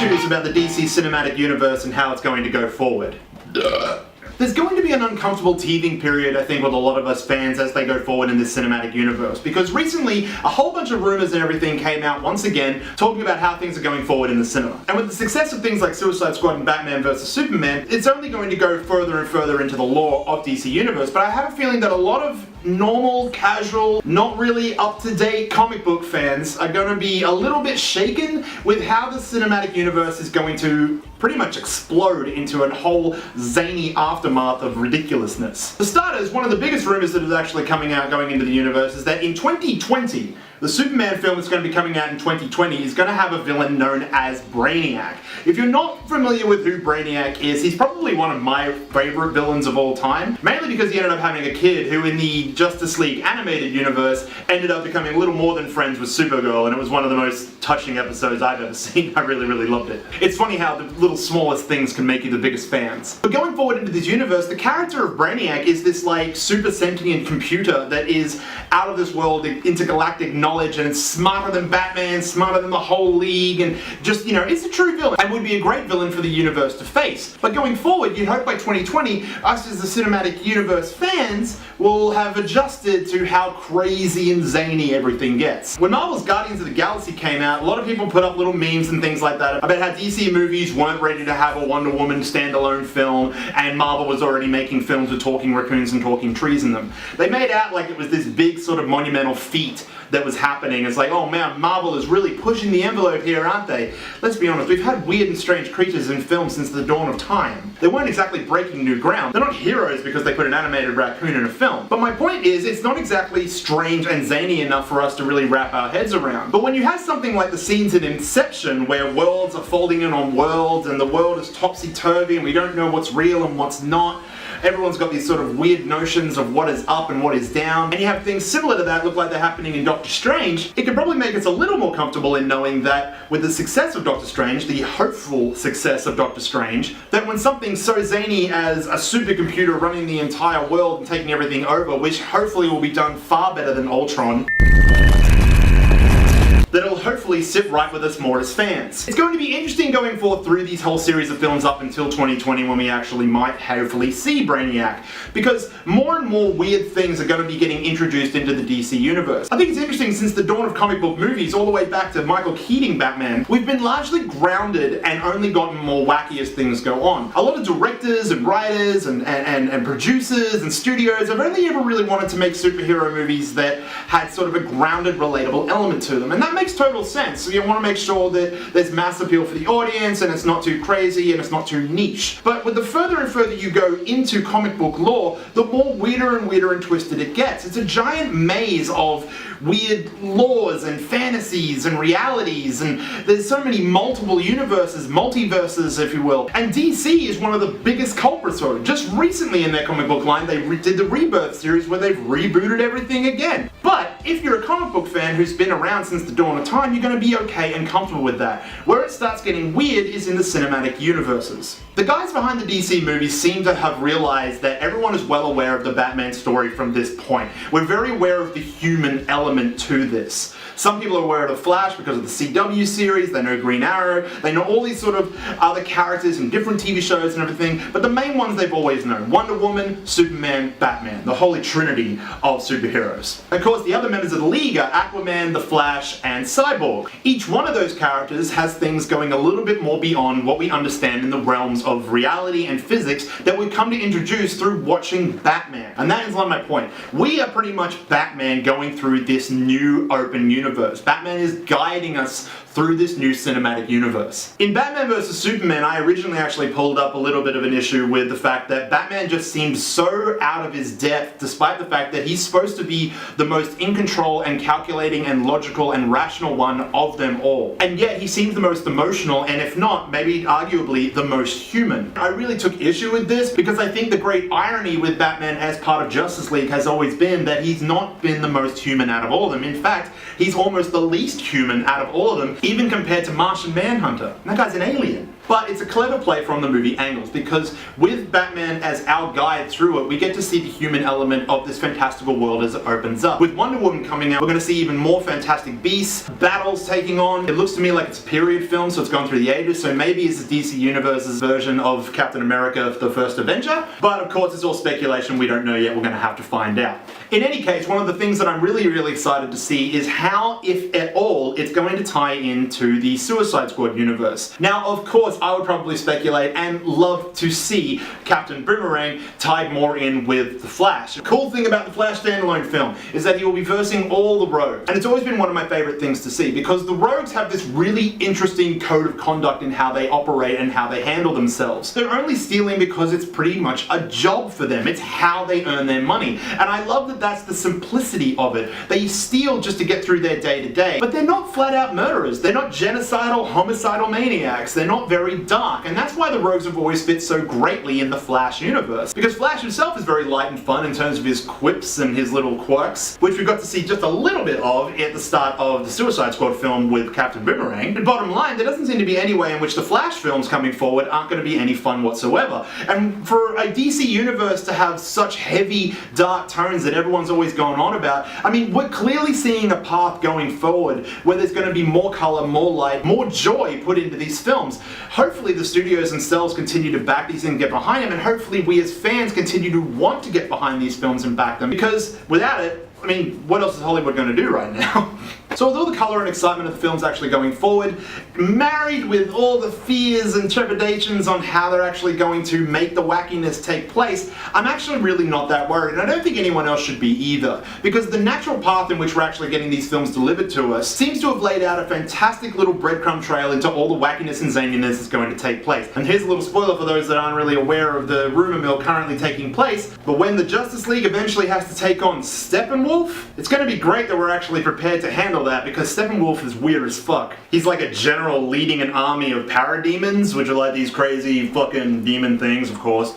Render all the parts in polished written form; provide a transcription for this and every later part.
news about the DC Cinematic Universe and how it's going to go forward. There's going to be an uncomfortable teething period, I think, with a lot of us fans as they go forward in this cinematic universe, because recently a whole bunch of rumors and everything came out once again talking about how things are going forward in the cinema. And with the success of things like Suicide Squad and Batman vs Superman, it's only going to go further and further into the lore of DC Universe, but I have a feeling that a lot of normal, casual, not really up-to-date comic book fans are going to be a little bit shaken with how the cinematic universe is going to pretty much explode into a whole zany aftermath of ridiculousness. For starters, one of the biggest rumors that is actually coming out going into the universe is that in 2020, the Superman film that's going to be coming out in 2020 is going to have a villain known as Brainiac. If you're not familiar with who Brainiac is, he's probably one of my favorite villains of all time, mainly because he ended up having a kid who in the Justice League animated universe ended up becoming a little more than friends with Supergirl, and it was one of the most touching episodes I've ever seen. I really loved it. It's funny how the little smallest things can make you the biggest fans. But going forward into this universe, the character of Brainiac is this like super sentient computer that is out of this world, intergalactic knowledge, and it's smarter than Batman, smarter than the whole League, and just, you know, it's a true villain and would be a great villain for the universe to face. But going forward, you'd hope by 2020, us as the cinematic universe fans will have adjusted to how crazy and zany everything gets. When Marvel's Guardians of the Galaxy came out, a lot of people put up little memes and things like that about how DC movies weren't ready to have a Wonder Woman standalone film, and Marvel was already making films with talking raccoons and talking trees in them. They made out like it was this big sort of monumental feat that was happening. It's like, oh man, Marvel is really pushing the envelope here, aren't they? Let's be honest, we've had weird and strange creatures in film since the dawn of time. They weren't exactly breaking new ground. They're not heroes because they put an animated raccoon in a film. But my point is, it's not exactly strange and zany enough for us to really wrap our heads around. But when you have something like the scenes in Inception, where worlds are folding in on worlds and the world is topsy-turvy and we don't know what's real and what's not, everyone's got these sort of weird notions of what is up and what is down, and you have things similar to that look like they're happening in Doctor Strange, it can probably make us a little more comfortable in knowing that with the success of Doctor Strange, the hopeful success of Doctor Strange, that when something so zany as a supercomputer running the entire world and taking everything over, which hopefully will be done far better than Ultron, that it'll hopefully sit right with us more as fans. It's going to be interesting going forth through these whole series of films up until 2020 when we actually might hopefully see Brainiac, because more and more weird things are going to be getting introduced into the DC universe. I think it's interesting, since the dawn of comic book movies all the way back to Michael Keaton Batman, we've been largely grounded and only gotten more wacky as things go on. A lot of directors and writers and producers and studios have only ever really wanted to make superhero movies that had sort of a grounded, relatable element to them, and that makes total sense. So you want to make sure that there's mass appeal for the audience and it's not too crazy and it's not too niche. But with the further and further you go into comic book lore, the more weirder and twisted it gets. It's a giant maze of weird laws and fantasies and realities, and there's so many multiple universes, multiverses if you will, and DC is one of the biggest culprits for it. Just recently in their comic book line they did the Rebirth series where they've rebooted everything again. But if you're a comic book fan who's been around since the dawn of time, you're going to be okay and comfortable with that. Where it starts getting weird is in the cinematic universes. The guys behind the DC movies seem to have realized that everyone is well aware of the Batman story from this point. We're very aware of the human element to this. Some people are aware of the Flash because of the CW series, they know Green Arrow, they know all these sort of other characters in different TV shows and everything, but the main ones they've always known: Wonder Woman, Superman, Batman, the holy trinity of superheroes. Of course, the other members of the League are Aquaman, the Flash, and Cyborg. Each one of those characters has things going a little bit more beyond what we understand in the realms of reality and physics that we've come to introduce through watching Batman. And that is my point. We are pretty much Batman going through this new open universe. Batman is guiding us through this new cinematic universe. In Batman vs Superman, I originally actually pulled up a little bit of an issue with the fact that Batman just seems so out of his depth, despite the fact that he's supposed to be the most in control and calculating and logical and rational one of them all. And yet he seems the most emotional, and if not, maybe arguably the most human. I really took issue with this because I think the great irony with Batman as part of Justice League has always been that he's not been the most human out of all of them. In fact, he's almost the least human out of all of them, even compared to Martian Manhunter. And that guy's an alien. But it's a clever play from the movie angles, because with Batman as our guide through it, we get to see the human element of this fantastical world as it opens up. With Wonder Woman coming out, we're going to see even more Fantastic Beasts, battles taking on. It looks to me like it's a period film, so it's gone through the ages, so maybe it's the DC Universe's version of Captain America, the first Avenger. But of course, it's all speculation, we don't know yet, we're going to have to find out. In any case, one of the things that I'm really excited to see is how, if at all, it's going to tie into the Suicide Squad universe. Now, of course, I would probably speculate and love to see Captain Boomerang tied more in with the Flash. The cool thing about the Flash standalone film is that he will be versing all the Rogues. And it's always been one of my favorite things to see, because the Rogues have this really interesting code of conduct in how they operate and how they handle themselves. They're only stealing because it's pretty much a job for them. It's how they earn their money. And I love that that's the simplicity of it. They steal just to get through their day-to-day, but they're not flat-out murderers. They're not genocidal, homicidal maniacs. They're not very dark, and that's why the Rogues have always fit so greatly in the Flash universe. Because Flash himself is very light and fun in terms of his quips and his little quirks, which we got to see just a little bit of at the start of the Suicide Squad film with Captain Boomerang. But bottom line, there doesn't seem to be any way in which the Flash films coming forward aren't going to be any fun whatsoever. And for a DC universe to have such heavy, dark tones that everyone's always going on about, I mean, we're clearly seeing a path going forward where there's going to be more color, more light, more joy put into these films. Hopefully the studios themselves continue to back these and get behind them, and hopefully we as fans continue to want to get behind these films and back them, because without it, I mean, what else is Hollywood going to do right now? So with all the colour and excitement of the films actually going forward, married with all the fears and trepidations on how they're actually going to make the wackiness take place, I'm actually really not that worried, and I don't think anyone else should be either, because the natural path in which we're actually getting these films delivered to us seems to have laid out a fantastic little breadcrumb trail into all the wackiness and zaniness that's going to take place. And here's a little spoiler for those that aren't really aware of the rumour mill currently taking place, but when the Justice League eventually has to take on Steppenwolf, it's going to be great that we're actually prepared to handle that, because Steppenwolf is weird as fuck. He's like a general leading an army of parademons, which are like these crazy fucking demon things, of course.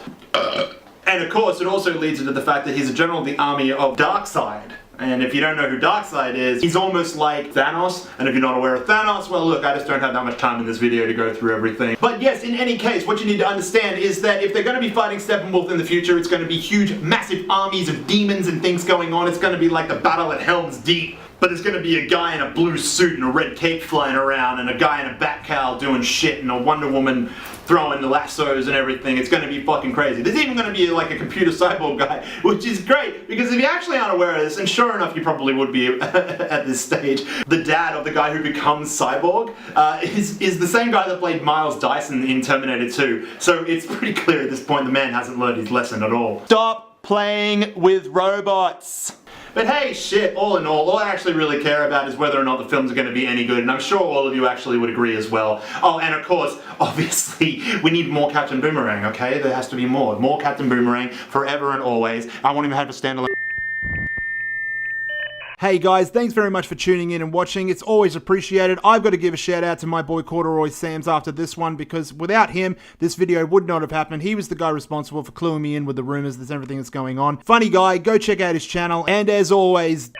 And of course, it also leads into the fact that he's a general of the army of Darkseid. And if you don't know who Darkseid is, he's almost like Thanos. And if you're not aware of Thanos, well look, I just don't have that much time in this video to go through everything. But yes, in any case, what you need to understand is that if they're going to be fighting Steppenwolf in the future, it's going to be huge, massive armies of demons and things going on. It's going to be like the battle at Helm's Deep. But there's gonna be a guy in a blue suit and a red cape flying around, and a guy in a bat cowl doing shit, and a Wonder Woman throwing the lassos and everything. It's gonna be fucking crazy. There's even gonna be like a computer cyborg guy, which is great, because if you actually aren't aware of this, and sure enough you probably would be at this stage, the dad of the guy who becomes Cyborg is the same guy that played Miles Dyson in Terminator 2. So it's pretty clear at this point the man hasn't learned his lesson at all. Stop playing with robots! But hey, shit, all in all I actually really care about is whether or not the films are going to be any good, and I'm sure all of you actually would agree as well. Oh, and of course, obviously, we need more Captain Boomerang, okay? There has to be more. More Captain Boomerang, forever and always. I want him to have a standalone... Hey guys, thanks very much for tuning in and watching. It's always appreciated. I've got to give a shout out to my boy Corduroy Sams after this one, because without him, this video would not have happened. He was the guy responsible for cluing me in with the rumors, there's everything that's going on. Funny guy, go check out his channel, and as always...